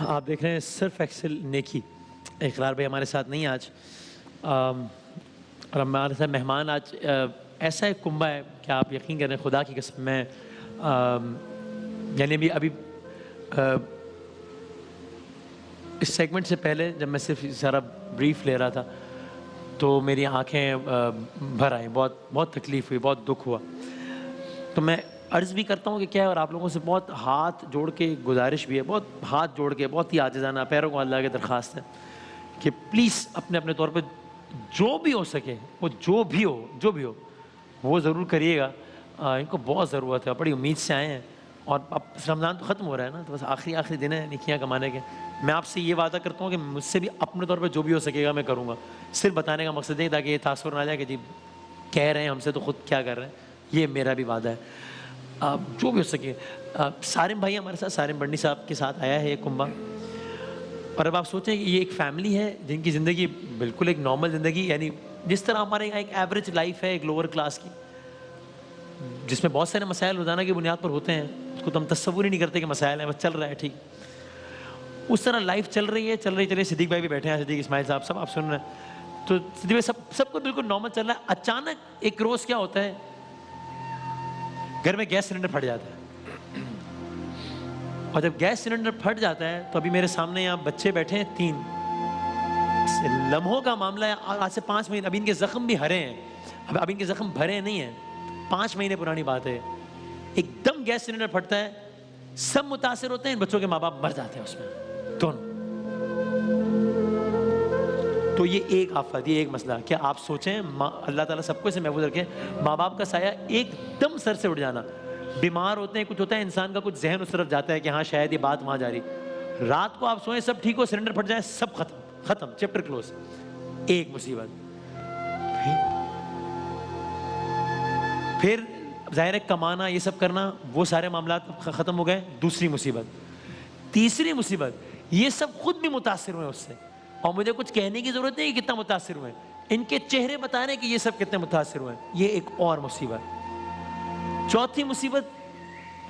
آپ دیکھ رہے ہیں صرف ایکسل نیکی. اقرار بھائی ہمارے ساتھ نہیں آج، اور ہمارے ساتھ مہمان آج ایسا ایک کنبہ ہے کہ آپ یقین کریں خدا کی قسم میں یعنی ابھی اس سیگمنٹ سے پہلے جب میں صرف سارا بریف لے رہا تھا تو میری آنکھیں بھر آئیں، بہت تکلیف ہوئی، بہت دکھ ہوا. تو میں عرض بھی کرتا ہوں کہ کیا ہے، اور آپ لوگوں سے بہت ہاتھ جوڑ کے گزارش بھی ہے، بہت ہاتھ جوڑ کے بہت ہی عاجزانہ پیروں کو اللہ کی درخواست ہے کہ پلیز اپنے اپنے طور پہ جو بھی ہو سکے، وہ جو بھی ہو وہ ضرور کریے گا. ان کو بہت ضرورت ہے، بڑی امید سے آئے ہیں، اور اب رمضان تو ختم ہو رہا ہے نا، تو بس آخری دن ہے نیکیاں کمانے کے. میں آپ سے یہ وعدہ کرتا ہوں کہ مجھ سے بھی اپنے طور پہ جو بھی ہو سکے گا میں کروں گا. صرف بتانے کا مقصد ہے تاکہ یہ تاثر نہ آ جائے کہ جی کہہ رہے ہیں ہم سے تو خود کیا کر رہے ہیں. یہ میرا بھی وعدہ ہے جو بھی ہو سکے. سارم بھائی ہمارے ساتھ، سارم بنڈی صاحب کے ساتھ آیا ہے یہ کنبہ. اور اب آپ سوچیں کہ یہ ایک فیملی ہے جن کی زندگی بالکل ایک نارمل زندگی، یعنی جس طرح ہمارے یہاں ایک ایوریج لائف ہے ایک لوور کلاس کی، جس میں بہت سارے مسائل روزانہ کی بنیاد پر ہوتے ہیں، اس کو تو ہم تصور ہی نہیں کرتے کہ مسائل ہیں، بس چل رہا ہے ٹھیک. اس طرح لائف چل رہی ہے. صدیق بھائی بھی بیٹھے ہیں، صدیق اسماعیل صاحب سب آپ سن رہے ہیں. تو صدیق بھائی سب کو بالکل نارمل چل رہا ہے. اچانک ایک روز کیا ہوتا ہے، گھر میں گیس سلنڈر پھٹ جاتا ہے. اور جب گیس سلنڈر پھٹ جاتا ہے تو ابھی میرے سامنے یہاں بچے بیٹھے ہیں 3 لمحوں کا معاملہ ہے. آج سے 5 مہینے ابھی ان کے زخم بھی ہرے ہیں، اب ان کے زخم بھرے نہیں ہیں، 5 مہینے پرانی بات ہے. ایک دم گیس سلنڈر پھٹتا ہے، سب متاثر ہوتے ہیں، ان بچوں کے ماں باپ مر جاتے ہیں اس میں دونوں. تو یہ ایک آفت، یہ ایک مسئلہ. کیا آپ سوچیں اللہ تعالیٰ سب کو اسے محفوظ رکھے، ماں باپ کا سایہ ایک دم سر سے اٹھ جانا. بیمار ہوتے ہیں، کچھ ہوتا ہے، انسان کا کچھ ذہن اس طرف جاتا ہے کہ ہاں شاید یہ بات وہاں جاری. رات کو آپ سوئیں سب ٹھیک ہو، سلنڈر پھٹ جائے سب ختم، چیپٹر کلوز. ایک مصیبت. پھر ظاہر ہے کمانا یہ سب کرنا، وہ سارے معاملات ختم ہو گئے. دوسری مصیبت، تیسری مصیبت، یہ سب خود بھی متاثر ہوئے اس سے، اور مجھے کچھ کہنے کی ضرورت نہیں کہ کتنا متاثر ہوئے، ان کے چہرے بتا رہے ہیں کہ یہ سب کتنے متاثر ہوئے. یہ ایک اور مصیبت. چوتھی مصیبت،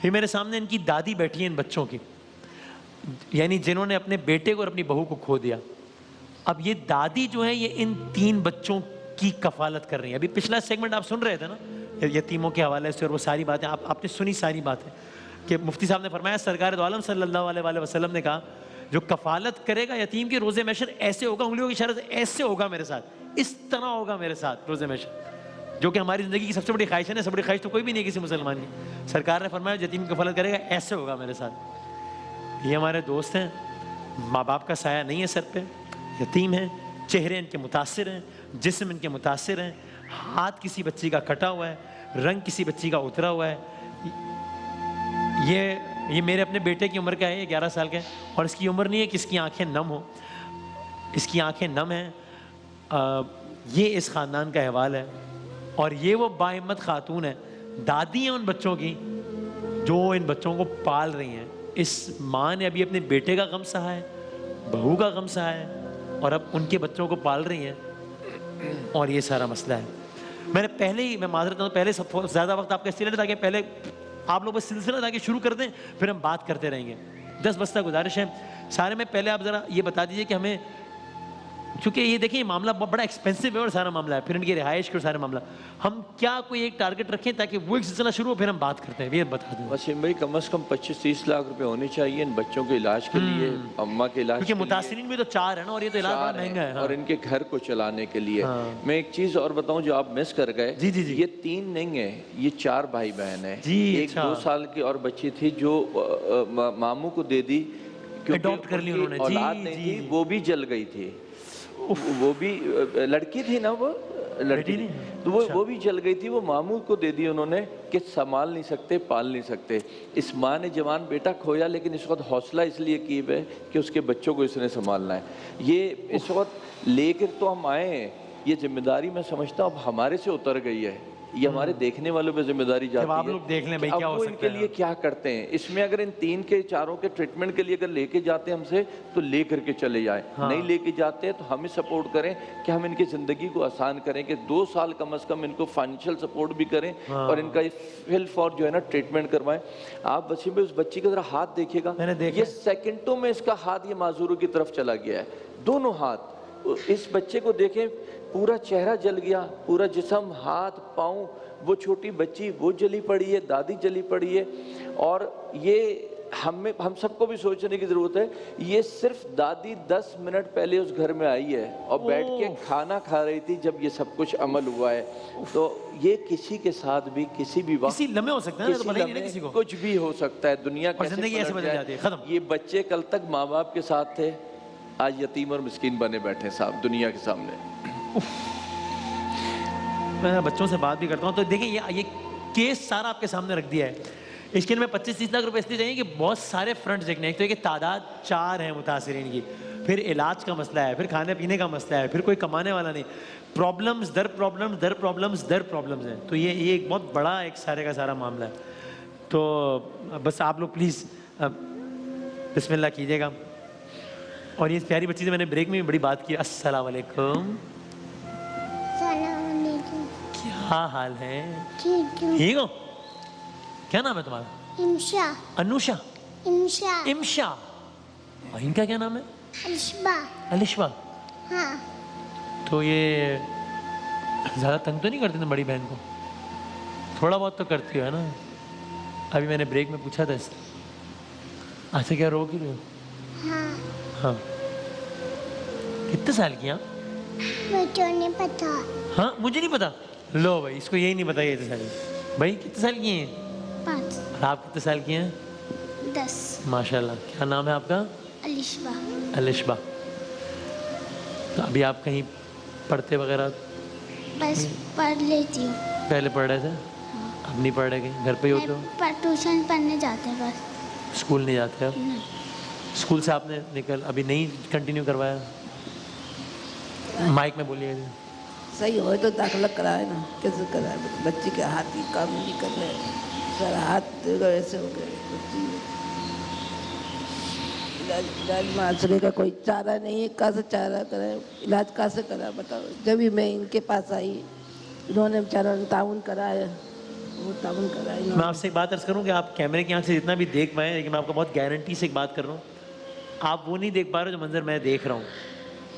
پھر میرے سامنے ان کی دادی بیٹھی ہیں ان بچوں کی، یعنی جنہوں نے اپنے بیٹے کو اور اپنی بہو کو کھو دیا. اب یہ دادی جو ہے یہ ان 3 بچوں کی کفالت کر رہی ہیں. ابھی پچھلا سیگمنٹ آپ سن رہے تھے نا یتیموں کے حوالے سے، اور وہ ساری باتیں آپ نے سنی ساری باتیں کہ مفتی صاحب نے فرمایا سرکار دو عالم صلی اللہ علیہ وآلہ وسلم نے کہا جو کفالت کرے گا یتیم کی روز محشر ایسے ہوگا، انگلیوں کی اشارے سے ایسے ہوگا میرے ساتھ، اس طرح ہوگا میرے ساتھ روز محشر، جو کہ ہماری زندگی کی سب سے بڑی خواہش ہے نا. سب سے بڑی خواہش تو کوئی بھی نہیں کسی مسلمان کی. سرکار نے فرمایا یتیم کی کفالت کرے گا ایسے ہوگا میرے ساتھ. یہ ہمارے دوست ہیں، ماں باپ کا سایہ نہیں ہے سر پہ، یتیم ہیں، چہرے ان کے متاثر ہیں، جسم ان کے متاثر ہیں، ہاتھ کسی بچی کا کٹا ہوا ہے، رنگ کسی بچی کا اترا ہوا ہے. یہ میرے اپنے بیٹے کی عمر کا ہے، یہ 11 سال کا ہے، اور اس کی عمر نہیں ہے کہ اس کی آنکھیں نم ہو، اس کی آنکھیں نم ہیں. یہ اس خاندان کا احوال ہے، اور یہ وہ باہمت خاتون ہے، دادی ہیں ان بچوں کی جو ان بچوں کو پال رہی ہیں. اس ماں نے ابھی اپنے بیٹے کا غم سہا ہے، بہو کا غم سہا ہے، اور اب ان کے بچوں کو پال رہی ہیں، اور یہ سارا مسئلہ ہے. میں معذرت ہوں، پہلے زیادہ وقت آپ کا اس لیے تاکہ پہلے آپ لوگ بس سلسلہ تاکہ شروع کر دیں، پھر ہم بات کرتے رہیں گے. 10 بستہ گزارش ہے سارے میں. پہلے آپ ذرا یہ بتا دیجئے کہ ہمیں، چونکہ یہ دیکھیں یہ معاملہ بڑا ایکسپینسو ہے اور سارا معاملہ ہے، پھر ان کی رہائش کے سارے معاملہ، ہم کیا کوئی ایک ٹارگٹ رکھیں تاکہ وہ ایک سلسلہ شروع ہو، پھر ہم بات کرتے ہیں. یہ بتا دیں وسیم بھائی. کم از کم 25-30 لاکھ روپے ہونے چاہیے ان بچوں کے علاج کے لیے، اماں کے علاج کے لیے، کیونکہ متاثرین بھی تو 4 ہیں نا، اور یہ تو علاج بڑا مہنگا ہے، اور ان کے گھر کو چلانے کے لیے. میں ایک چیز اور بتاؤں جو آپ مس کر گئے، یہ 3 نہیں ہیں، یہ 4 بھائی بہن ہیں. ایک 2 سال کی اور بچی تھی جو ماموں کو دے دی اڈاپٹ کر لی انہوں نے، اولاد نہیں تھی، وہ بھی جل گئی تھی. وہ بھی لڑکی تھی نا، وہ لڑکی تھی تو وہ بھی جل گئی تھی. وہ ماموں کو دے دی انہوں نے کہ سنبھال نہیں سکتے، پال نہیں سکتے. اس ماں نے جوان بیٹا کھویا، لیکن اس وقت حوصلہ اس لیے کی ہے کہ اس کے بچوں کو اس نے سنبھالنا ہے. یہ اس وقت لے کر تو ہم آئے ہیں، یہ ذمہ داری میں سمجھتا ہوں اب ہمارے سے اتر گئی ہے یہ ہمارے دیکھنے والوں پہ ذمہ داری جاتی آپ ہے لوگ دیکھ لیں بھائی کہ کیا اب ہو وہ ان سکتا کے ہے۔ لیے کیا کرتے ہیں۔ اس میں اگر ان 3 کے 4 کے ٹریٹمنٹ کے لیے اگر لے کے جاتے ہیں ہم سے تو لے کر کے چلے جائیں، نہیں لے کے جاتے ہیں تو ہمیں سپورٹ کریں کہ ہم ان کی زندگی کو آسان کریں، کہ 2 سال کم از کم ان کو فائنینشیل سپورٹ بھی کریں اور ان کا فل فور جو ہے نا ٹریٹمنٹ کروائیں۔ آپ وسیم بھائی اس بچی کا ذرا ہاتھ دیکھیے گا، میں نے دیکھا یہ سیکنڈوں میں اس کا ہاتھ یہ معذوروں کی طرف چلا گیا ہے، دونوں ہاتھ۔ اس بچے کو دیکھیں پورا چہرہ جل گیا، پورا جسم، ہاتھ پاؤں، وہ چھوٹی بچی وہ جلی پڑی ہے، دادی جلی پڑی ہے۔ اور یہ ہم سب کو بھی سوچنے کی ضرورت ہے، یہ صرف دادی 10 منٹ پہلے اس گھر میں آئی ہے اور بیٹھ کے کھانا کھا رہی تھی جب یہ سب کچھ عمل ہوا ہے۔ تو یہ کسی کے ساتھ بھی کسی بھی وقت کسی لمحے ہو سکتا ہے نا، تو کسی پتہ ہی نہیں نا لمحے کسی کو، کچھ بھی ہو سکتا ہے، دنیا اور زندگی ایسے پلٹ بدل جاتی ہے، ختم۔ یہ بچے کل تک ماں باپ کے ساتھ تھے، آج یتیم اور مسکین بنے بیٹھے صاحب دنیا کے سامنے۔ میں بچوں سے بات بھی کرتا ہوں تو دیکھیں یہ کیس سارا آپ کے سامنے رکھ دیا ہے۔ اس کے لیے میں 25-30 لاکھ روپے اس لیے چاہیے کہ بہت سارے فرنٹس دیکھنے ہیں۔ ایک تو یہ کہ تعداد 4 ہیں متاثرین کی، پھر علاج کا مسئلہ ہے، پھر کھانے پینے کا مسئلہ ہے، پھر کوئی کمانے والا نہیں، پرابلمز در پرابلمز در پرابلمز در پرابلمز ہیں۔ تو یہ ایک بہت بڑا ایک سارے کا سارا معاملہ ہے۔ تو بس آپ لوگ پلیز بسم اللہ کیجیے گا۔ اور یہ پیاری بچی سے میں نے بریک میں بھی بڑی بات کی۔ السلام علیکم، السلام علیکم۔ کیا حال ہے؟ ٹھیک ہوں۔ ٹھیک ہو؟ کیا نام ہے تمہارا؟ امشا۔ انوشا؟ امشا۔ امشا؟ اور ان کا کیا نام ہے؟ الشبا۔ الشبا؟ ہاں۔ تو یہ زیادہ تنگ تو نہیں کرتی تم بڑی بہن کو؟ تھوڑا بہت تو کرتی ہو ہے نا؟ ابھی میں نے بریک میں پوچھا تھا اس سے، ایسا کیا رو کیوں رہے ہو؟ ہاں۔ ہاں، کتنے سال کی ہیں؟ بچوں نے پتا۔ ہاں مجھے نہیں پتا۔ لو بھائی، اس کو یہی نہیں پتا یہ کتنے سال کی۔ بھائی کتنے سال کی ہیں؟ 5۔ اور آپ کتنے سال کی ہیں؟ 10۔ ماشاء اللہ۔ کیا نام ہے آپ کا؟ الشبا۔ الشبا۔ تو ابھی آپ کہیں پڑھتے وغیرہ؟ بس پڑھ لیتی ہوں۔ پہلے پڑھ رہے تھے، اب نہیں پڑھ رہے کہیں؟ گھر پہ ہی ہوتے ہو؟ ٹیوشن پڑھنے جاتے ہیں بس۔ اسکول نہیں جاتے اب؟ اسکول سے آپ نے ابھی نہیں کنٹینیو کروایا؟ مائک میں بولیے۔ صحیح ہوئے تو داخلہ کرائے نا، کیسے کرائے؟ بچے کے ہاتھ ہی کام نہیں کر رہے، سارا ہاتھ ایسے ہو گئے۔ بچی علاج معاشرے کا کوئی چارہ نہیں ہے، کہاں سے چارہ کرے؟ علاج کہاں سے کرا بتاؤ؟ جب ہی میں ان کے پاس آئی، انہوں نے بیچارہ تعاون کرایا، وہ تعاون کرایا۔ میں آپ سے ایک بات عرض کروں کہ آپ کیمرے کی آنکھ سے جتنا بھی دیکھ پائیں، لیکن میں آپ کو بہت گارنٹی سے ایک بات کر رہا ہوں، آپ وہ نہیں دیکھ پا رہے جو منظر میں دیکھ رہا ہوں۔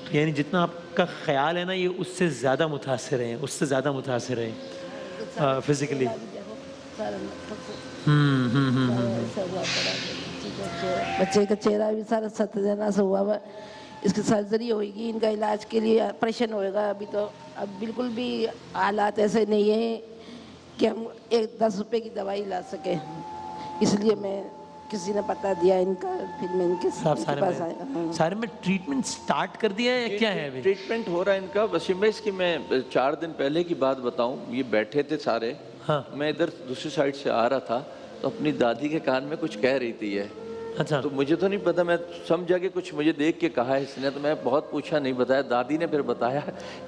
تو یعنی جتنا آپ کا خیال ہے نا، یہ اس سے زیادہ متاثر ہیں، اس سے زیادہ متاثر ہیں فزیکلی۔ بچے کا چہرہ بھی سارا ست جنا سے ہوا ہوا، اس کی سرجری ہوئے گی، ان کا علاج کے لیے آپریشن ہوئے گا۔ ابھی تو اب بالکل بھی حالات ایسے نہیں ہیں کہ ہم 10 روپے کی دوائی لا سکیں، اس لیے میں کسی نے بتا دیا ان کا، پھر میں ان کے پاس آیا۔ سارے میں ٹریٹمنٹ سٹارٹ کر دیا ہے یا کیا ہے ابھی؟ ٹریٹمنٹ ہو رہا ہے ان کا۔ وسیم بھائی اس کی میں 4 دن پہلے کی بات بتاؤں، یہ بیٹھے تھے سارے، میں ادھر دوسری سائڈ سے آ رہا تھا تو اپنی دادی کے کان میں کچھ کہہ رہی تھی یہ۔ اچھا، تو مجھے تو نہیں پتا، میں سمجھا کہ کچھ مجھے دیکھ کے کہا ہے اس نے، تو میں بہت پوچھا، نہیں بتایا۔ دادی نے پھر بتایا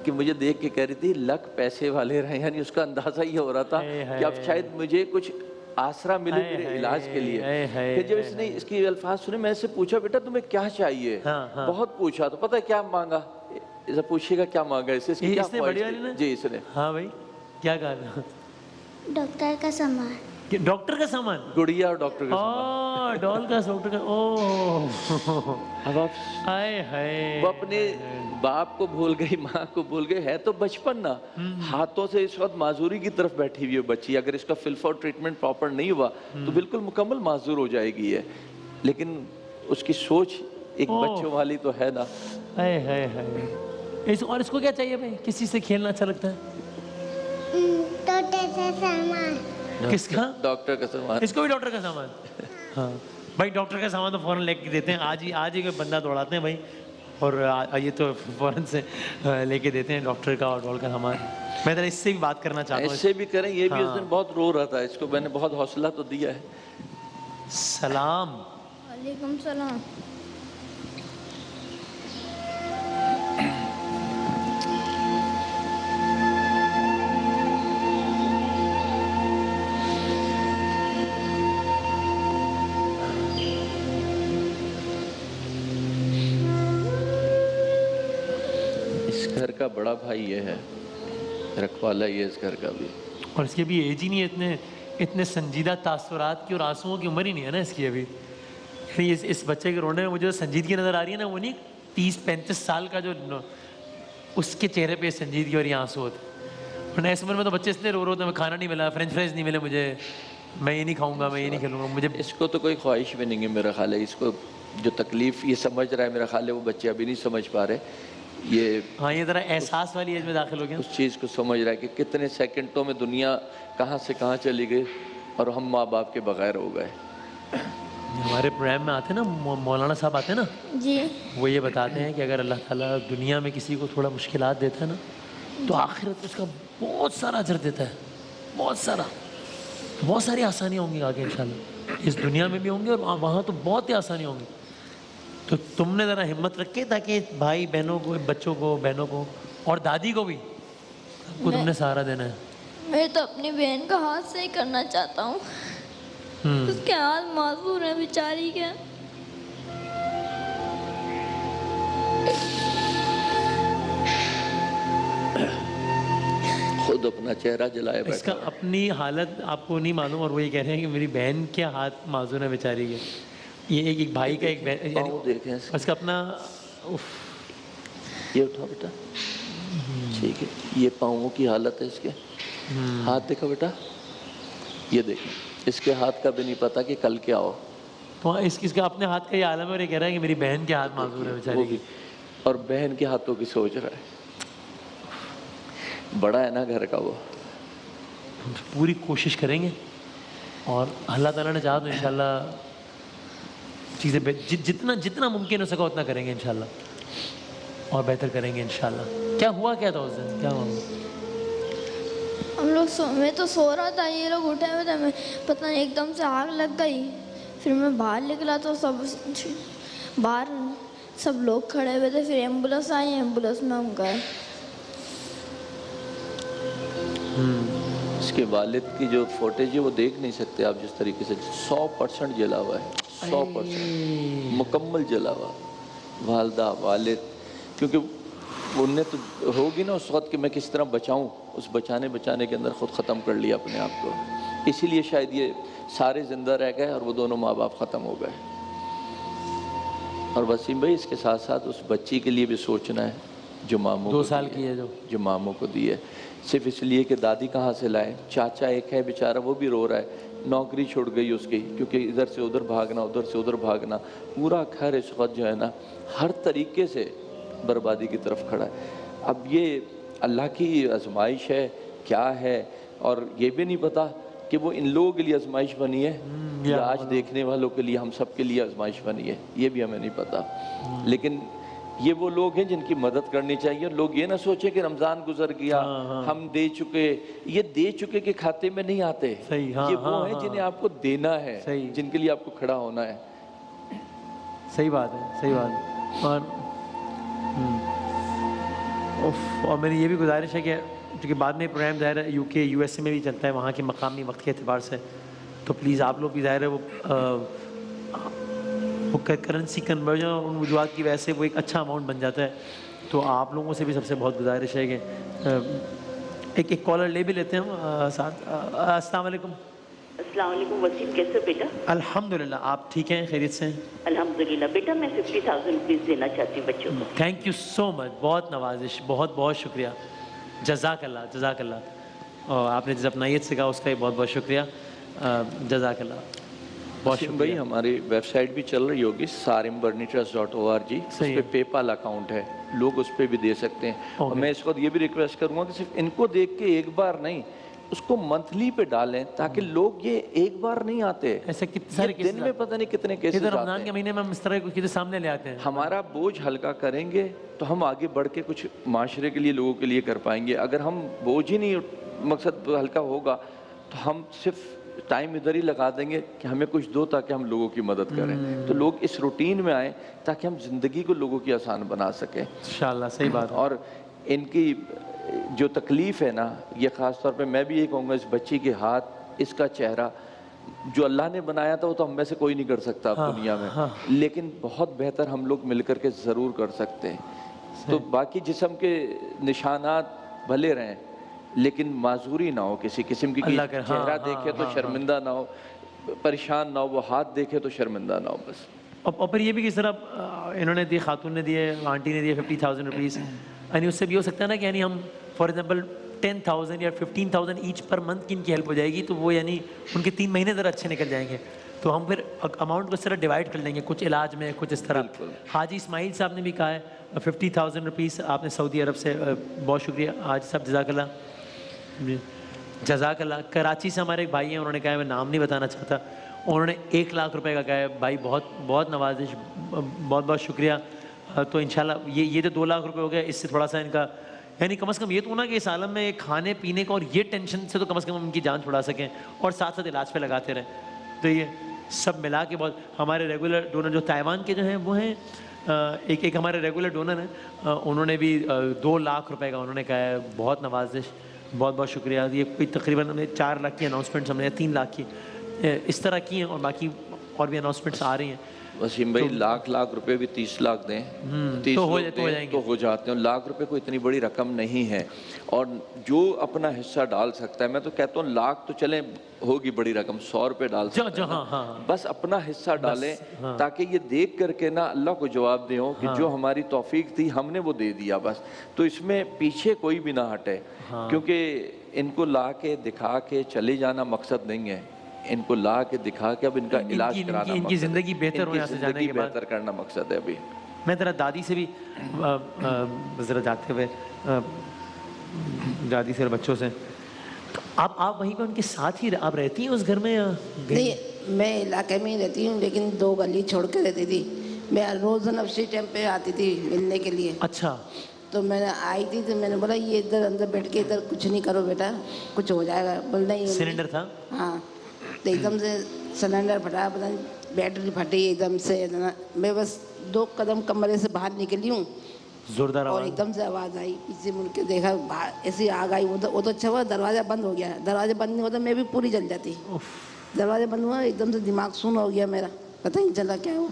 کہ مجھے دیکھ کے کہہ رہی تھی لک پیسے والے رہے، یعنی اس کا اندازہ یہ ہو رہا تھا کہ اب شاید مجھے کچھ آسرا ملے میرے علاج کے لیے۔ پھر جب اس نے اس کی الفاظ سنے، میں اس سے پوچھا بیٹا تمہیں کیا چاہیے؟ بہت پوچھا، تو پتہ ہے کیا مانگا؟ اسے پوچھے گا کیا مانگا اس کی کیا خواہش تھی؟ جی اس نے، ہاں بھائی کیا کہا؟ ڈاکٹر کا سامان۔ ڈاکٹر کا سامان؟ گڑیا اور ڈاکٹر کا سامان۔ ڈال کا ڈاکٹر کا، اوہ اب آپ ہائے ہائے، وہ اپنے باپ کو بھول گئی، ماں کو بھول گئی، ہے تو بچپن نا، ہاتھوں سے اس وقت معذوری کی طرف بیٹھی ہوئی ہے بچی۔ اگر اس کا فلفور ٹریٹمنٹ پراپر نہیں ہوا تو بالکل مکمل معذور ہو جائے گی ہے، لیکن اس کی سوچ ایک بچوں والی تو ہے نا۔ ہائے ہائے ہائے۔ اور اس کو کیا چاہیے بھائی؟ کس چیز سے کھیلنا اچھا لگتا ہے؟ ٹوٹے سے سامان۔ کس کا؟ ڈاکٹر کا سامان۔ اس کو بھی ڈاکٹر کا سامان؟ ہاں بھائی، ڈاکٹر کا سامان تو فوراً لے کے دیتے ہیں، آج ہی کوئی بندہ دوڑاتے ہیں بھائی، اور یہ تو فوراً سے لے کے دیتے ہیں ڈاکٹر کا اور ڈال کا سامان۔ میں ذرا اس سے بھی بات کرنا چاہتا ہوں۔ اس سے بھی کریں، یہ بھی اس دن بہت رو رہا تھا، اس کو میں نے بہت حوصلہ تو دیا ہے۔ سلام۔ وعلیکم السلام۔ کا بڑا بھائی یہ ہے, رکھوالا یہ اس گھر کا بھی. اور اس کی ابھی ایج ہی نہیں ہے اتنے سنجیدہ تاثرات کی اور آنسوؤں کی عمر ہی نہیں ہے نا اس کی ابھی. اس بچے کے رونے میں مجھے جو سنجیدگی نظر آ رہی ہے نا, وہ نہیں 30-35 سال کا جو اس کے چہرے پہ سنجیدگی اور یہ آنسو ہوتے. ورنہ اس عمر میں تو بچے اتنے رو ہوتے ہیں, کھانا نہیں ملا, فرینچ فرائز نہیں ملے مجھے, میں یہ نہیں کھاؤں گا, میں یہ نہیں کھیلوں گا. مجھے اس کو تو کوئی خواہش بھی نہیں ہے میرا خیال ہے. اس کو جو تکلیف یہ سمجھ رہا ہے میرا خیال ہے وہ بچے ابھی نہیں سمجھ پا رہے. یہ ہاں یہ ذرا احساس والی ایج میں داخل ہو گیا, اس چیز کو سمجھ رہا ہے کہ کتنے سیکنڈوں میں دنیا کہاں سے کہاں چلی گئی اور ہم ماں باپ کے بغیر ہو گئے. ہمارے پروگرام میں آتے ہیں نا مولانا صاحب آتے ہیں نا, جی وہ یہ بتاتے ہیں کہ اگر اللہ تعالیٰ دنیا میں کسی کو تھوڑا مشکلات دیتا ہے نا, تو آخرت اس کا بہت سارا اجر دیتا ہے, بہت ساری آسانیاں ہوں گی آگے انشاءاللہ. اس دنیا میں بھی ہوں گے اور وہاں تو بہت ہی آسانی ہوں گی. تو تم نے ذرا ہمت رکھے تاکہ بھائی بہنوں کو, بچوں کو, بہنوں کو اور دادی کو بھی سب کو تم نے سہارا دینا ہے. میں تو اپنی بہن کا ہاتھ سے ہی کرنا چاہتا ہوں. اس کے ہاتھ معذور ہیں بیچاری کے. خود اپنا چہرہ جلائے اس کا بیٹھا. اپنی حالت آپ کو نہیں معلوم, اور وہ یہ کہہ رہے ہیں کہ میری بہن کے ہاتھ معذور ہے بیچاری کے. یہ ایک بھائی کا ایک بہن, یعنی پاؤں دیکھیں اس کا اپنا یہ اٹھا بیٹا, ٹھیک ہے, یہ پاؤں کی حالت ہے اس کے. ہاتھ دیکھا بیٹا, یہ دیکھیں, اس کے ہاتھ کا بھی نہیں پتا کہ کل کیا ہو. تو اس کا اپنے ہاتھ کا یہ عالم ہے, اور یہ کہہ رہا ہے کہ میری بہن کے ہاتھ معذور ہے وہ بیچاری بھی, کی. اور بہن کے ہاتھوں کی سوچ رہا ہے. بڑا ہے نا گھر کا وہ. ہم پوری کوشش کریں گے اور اللہ تعالیٰ نے چاہا تو انشاءاللہ چیزیں جتنا ممکن ہو سکا اتنا کریں گے انشاءاللہ, اور بہتر کریں گے انشاءاللہ. کیا ہوا کیا تھا اس دن, کیا ہوا؟ ہم لوگ میں تو سو رہا تھا, یہ لوگ اٹھے ہوئے تھے, میں پتہ نہیں ایک دم سے آگ لگ گئی. پھر میں باہر نکلا تو باہر سب لوگ کھڑے ہوئے تھے. پھر ایمبولینس آئی, ایمبولینس میں ہم گئے. اس کے والد کی جو فوٹیج ہے وہ دیکھ نہیں سکتے آپ, جس طریقے سے 100% جلا ہوا ہے, 100% مکمل جلا ہوا. والدہ, والد, کیونکہ انہیں تو ہوگی نا اس وقت کہ میں کس طرح بچاؤں, اس بچانے کے اندر خود ختم کر لیا اپنے آپ کو. اسی لیے شاید یہ سارے زندہ رہ گئے اور وہ دونوں ماں باپ ختم ہو گئے. اور وسیم بھائی اس کے ساتھ ساتھ اس بچی کے لیے بھی سوچنا ہے جو ماموں 2 سال کی ہے جو ماموں کو دی ہے, صرف اس لیے کہ دادی کہاں سے لائے. چاچا ایک ہے بیچارہ, وہ بھی رو رہا ہے, نوکری چھوڑ گئی اس کی, کیونکہ ادھر سے ادھر بھاگنا, ادھر سے ادھر بھاگنا. پورا گھر اس وقت جو ہے نا ہر طریقے سے بربادی کی طرف کھڑا ہے. اب یہ اللہ کی آزمائش ہے کیا ہے, اور یہ بھی نہیں پتا کہ وہ ان لوگوں کے لیے آزمائش بنی ہے یا آج دیکھنے والوں کے لیے, ہم سب کے لیے آزمائش بنی ہے, یہ بھی ہمیں نہیں پتا. لیکن یہ وہ لوگ ہیں جن کی مدد کرنی چاہیے. لوگ یہ نہ سوچیں کہ رمضان گزر گیا, ہم دے چکے. یہ دے چکے کے کھاتے میں نہیں آتے. یہ وہ ہیں جنہیں آپ کو دینا ہے, جن کے لیے آپ کو کھڑا ہونا ہے. صحیح بات ہے, صحیح بات ہے. اور میری یہ بھی گزارش ہے کہ کیونکہ بعد میں پروگرام ظاہر ہے UK USA میں بھی چلتا ہے, وہاں کے مقامی وقت کے اعتبار سے, تو پلیز آپ لوگ بھی ظاہر ہے وہ کرنسی کنورژن اور ان وجوہات کی وجہ سے وہ ایک اچھا اماؤنٹ بن جاتا ہے. تو آپ لوگوں سے بھی سب سے بہت گزارش ہے کہ ایک کالر لے بھی لیتے ہیں ہم ساتھ. السلام علیکم. السلام علیکم وسیم, کیسے بیٹا؟ الحمدللہ, آپ ٹھیک ہیں, خیریت سے ہیں؟ الحمدللہ بیٹا, میں 50,000 روپیز دینا چاہتی ہوں بچوں کو. تھینک یو سو مچ, بہت نوازش, بہت بہت شکریہ, جزاک اللہ, جزاک اللہ. اور آپ نے جس اپنائیت سے کہا اس کا بھی بہت بہت شکریہ, جزاک اللہ, بہت وسیم شکریہ. بھائی ہماری ویب سائٹ بھی چل رہی ہوگی, sarimbarnitrust.org, اس پہ پے پال اکاؤنٹ ہے, لوگ اس پہ بھی دے سکتے ہیں. اور میں اس وقت یہ بھی ریکویسٹ کروں گا کہ صرف ان کو دیکھ کے ایک بار نہیں, اس کو منتھلی پہ ڈالیں, تاکہ لوگ یہ ایک بار نہیں آتے, ایسے کتنے سارے دن میں پتہ نہیں کتنے کیسز آتے رمضان ہیں. کے مہینے میں ہم اس طرح کے سامنے لے آتے ہیں. ہمارا بوجھ ہلکا کریں گے تو ہم آگے بڑھ کے کچھ معاشرے کے لیے, لوگوں کے لیے کر پائیں گے. اگر ہم بوجھ ہی نہیں, مقصد ہلکا ہوگا, تو ہم صرف ٹائم ادھر ہی لگا دیں گے کہ ہمیں کچھ دو تاکہ ہم لوگوں کی مدد کریں. تو لوگ اس روٹین میں آئیں تاکہ ہم زندگی کو لوگوں کی آسان بنا سکیں انشاءاللہ. صحیح بات ہے. اور ان کی جو تکلیف ہے نا, یہ خاص طور پہ میں بھی یہ کہوں گا, اس بچی کے ہاتھ, اس کا چہرہ, جو اللہ نے بنایا تھا وہ تو ہم میں سے کوئی نہیں کر سکتا اب دنیا میں, لیکن بہت بہتر ہم لوگ مل کر کے ضرور کر سکتے ہیں. تو باقی جسم کے نشانات بھلے رہیں لیکن معذوری نہ ہو کسی قسم کی, اللہ کرے, چہرہ دیکھے تو شرمندہ نہ ہو, پریشان نہ ہو, وہ ہاتھ دیکھے تو شرمندہ نہ ہو بس. اور پھر یہ بھی کس طرح انہوں نے دیے, خاتون نے دیے, آنٹی نے دیے 50,000 روپیز, یعنی اس سے بھی ہو سکتا ہے نا کہ یعنی ہم فار ایگزامپل 10,000 یا 15,000 ایچ پر منتھ کی ان کی ہیلپ ہو جائے گی, تو وہ یعنی ان کے 3 مہینے ذرا اچھے نکل جائیں گے. تو ہم پھر اماؤنٹ کو اس طرح ڈیوائڈ کر لیں گے, کچھ علاج میں, کچھ اس طرح. حاجی اسماعیل صاحب نے بھی کہا ہے 50,000 روپیز آپ نے سعودی عرب سے, بہت شکریہ حاجی صاحب, جزاک اللہ. جی جزاک اللہ. کراچی سے ہمارے ایک بھائی ہیں, انہوں نے کہا ہے, میں نام نہیں بتانا چاہتا, انہوں نے 1 لاکھ روپے کا کہا ہے. بھائی بہت بہت نوازش, بہت بہت شکریہ. تو انشاءاللہ یہ تو 2 لاکھ روپے ہو گیا, اس سے تھوڑا سا ان کا یعنی کم از کم یہ تو ہونا کہ اس عالم میں کھانے پینے کا اور یہ ٹینشن سے تو کم از کم ان کی جان چھڑا سکیں, اور ساتھ ساتھ علاج پہ لگاتے رہیں. تو یہ سب ملا کے بہت. ہمارے ریگولر ڈونر جو تائیوان کے جو ہیں وہ ہیں, ایک ہمارے ریگولر ڈونر ہیں, انہوں نے بھی 2 لاکھ روپے کا انہوں نے کہا ہے. بہت نوازش, بہت بہت شکریہ. یہ کوئی تقریباً ہم نے 4 لاکھ کی اناؤنسمنٹس ہم نے 3 لاکھ کی اس طرح کی ہیں, اور باقی اور بھی اناؤنسمنٹس آ رہی ہیں. وسیم بھائی لاکھ روپے بھی 30 لاکھ دیں, 30 تو ہو جاتے ہیں. لاکھ روپے کوئی اتنی بڑی رقم نہیں ہے, اور جو اپنا حصہ ڈال سکتا ہے, میں تو کہتا ہوں لاکھ تو چلیں ہوگی بڑی رقم, 100 روپے ڈال سکتے ہیں, بس اپنا حصہ ڈالیں تاکہ یہ دیکھ کر کے نا اللہ کو جواب دیں کہ جو ہماری توفیق تھی ہم نے وہ دے دیا بس. تو اس میں پیچھے کوئی بھی نہ ہٹے, کیونکہ ان کو لا کے دکھا کے چلے جانا مقصد نہیں ہے, ان کو لا کے دکھا کے اب ان کا علاج کرانا, ان کی زندگی بہتر ہو, یہاں سے جانے کے بعد بہتر کرنا مقصد ہے. ابھی میں ذرا دادی سے بھی ذرا جاتے ہوئے, دادی سے بچوں سے, آپ وہیں پہ ان کے ساتھ ہی آپ رہتی ہیں اس گھر میں یا نہیں؟ میں علاقے میں ہی رہتی ہوں, لیکن 2 گلی چھوڑ کے رہتی تھی. میں روز نفسی ٹائم پہ آتی تھی ملنے کے لیے. اچھا. تو میں نے آئی تھی تو میں نے بولا یہ ادھر اندر بیٹھ کے ادھر کچھ نہیں کرو بیٹا, کچھ ہو جائے گا. بول نہیں, سلنڈر تھا. ہاں, تو ایک دم سے سلنڈر پھٹا, پتہ نہیں بیٹری پھٹی ایک دم سے. میں بس 2 قدم کمرے سے باہر نکلی ہوں, زوردار اور ایک دم سے آواز آئی, پیچھے مڑ کے دیکھا, ایسی آگ آئی. وہ تو اچھا ہوا دروازہ بند ہو گیا. دروازہ بند نہیں ہوتا میں بھی پوری جل جاتی. دروازہ بند ہوا, ایک دم سے دماغ سن ہو گیا میرا, پتہ نہیں چلا کیا ہوا.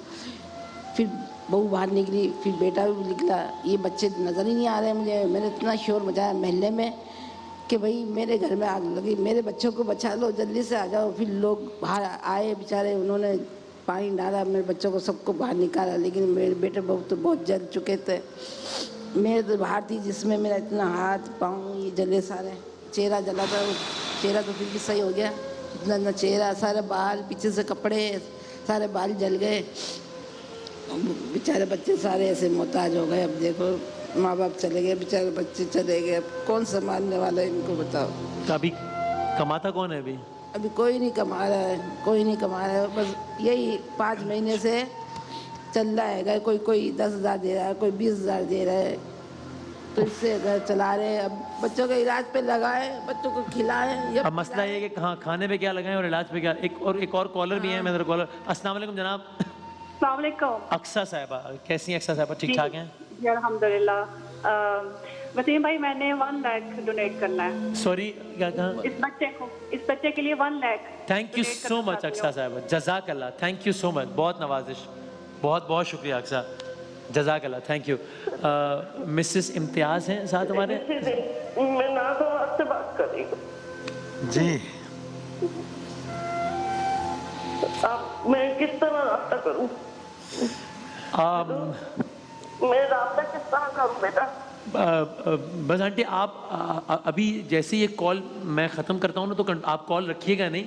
پھر بہو باہر نکلی, پھر بیٹا بھی نکلا. یہ بچے نظر ہی نہیں آ رہے مجھے. میں نے اتنا شور مچایا محلے میں کہ بھائی میرے گھر میں آگ لگی, میرے بچوں کو بچا لو, جلدی سے آ جاؤ. پھر لوگ باہر آئے بیچارے, انہوں نے پانی ڈالا, میرے بچوں کو سب کو باہر نکالا. لیکن میرے بیٹے بہو تو بہت جل چکے تھے. میرے تو باہر تھی جس میں میرا اتنا ہاتھ پاؤں یہ جلے سارے. چہرہ جلا تھا, چہرہ تو پھر بھی صحیح ہو گیا. اتنا چہرہ, سارے بال, پیچھے سے کپڑے, سارے بال جل گئے. بیچارے بچے سارے ایسے محتاج ہو گئے. اب دیکھو ماں باپ چلے گئے, بیچارے بچے چلے گئے, اب کون سنبھالنے والا ہے ان کو بتاؤ. تو ابھی کماتا کون ہے ابھی؟ ابھی کوئی نہیں کما رہا ہے, کوئی نہیں کما رہا ہے. بس یہی 5 مہینے سے چل رہا ہے. کوئی 10,000 دے رہا ہے, کوئی 20,000 دے رہا ہے, تو اس سے گھر چلا رہے ہیں. اب بچوں کے علاج پہ لگائے, بچوں کو کھلائیں. اب مسئلہ یہ ہے کہ کہاں کھانے پہ کیا لگائیں اور علاج پہ کیا. ایک اور کالر بھی ہے, میں ذرا کالر. السلام علیکم جناب. السلام علیکم. اقصیٰ صاحبہ, کیسی ہیں اقصیٰ صاحبہ؟ ٹھیک ٹھاک ہیں جی الحمدللہ. وسیم بھائی میں نے 1 لاکھ ڈونیٹ کرنا ہے. سوری کیا کہا؟ اس بچے کے لیے 1 لاکھ. تھینک یو سو مچ اقصیٰ صاحبہ, جزاک اللہ, تھینک یو سو مچ, بہت نوازش, بہت بہت شکریہ اقصیٰ, جزاک اللہ, تھینک یو. مسز امتیاز ہیں ساتھ ہمارے. میں ناز سے بات کر رہی ہوں. جی اب میں کس طرح رابطہ کروں؟ میں رابطہ کس طرح کروں بیٹا؟ بس آنٹی آپ ابھی جیسے یہ کال میں ختم کرتا ہوں نا, تو آپ کال رکھیے گا نہیں,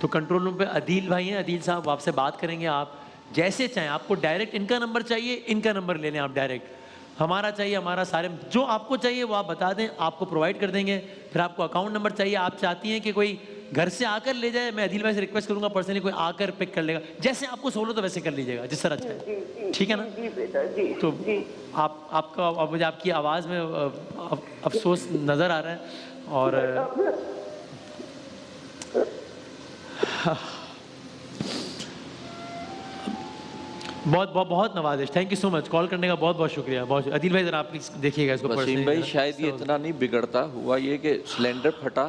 تو کنٹرول روم پہ عدیل بھائی ہیں, عدیل صاحب آپ سے بات کریں گے. آپ جیسے چاہیں, آپ کو ڈائریکٹ ان کا نمبر چاہیے, ان کا نمبر لے لیں آپ ڈائریکٹ. ہمارا چاہیے, ہمارا سارے جو آپ کو چاہیے وہ آپ بتا دیں, آپ کو پرووائڈ کر دیں گے. پھر آپ کو اکاؤنٹ نمبر چاہیے, آپ چاہتی ہیں کہ کوئی گھر سے آ کر لے جائے, میں عدیل بھائی سے ریکویسٹ کروں گا پرسنلی کوئی آ کر پک کر لے گا. جیسے آپ کو سہولت ہو ویسے کر لیجیے گا, جس طرح چاہے, ٹھیک ہے نا؟ جی بیٹا جی. تو آپ کا مجھے آپ کی آواز میں افسوس نظر آ رہا ہے, اور بہت نوازش. تھینک یو سو مچ, کال کرنے کا بہت بہت شکریہ. بہت عدیل بھائی ذرا آپ پلیز دیکھیے گا اس کو. وسیم بھائی شاید یہ اتنا نہیں بگڑتا, ہوا یہ کہ سلنڈر پھٹا,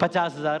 50,000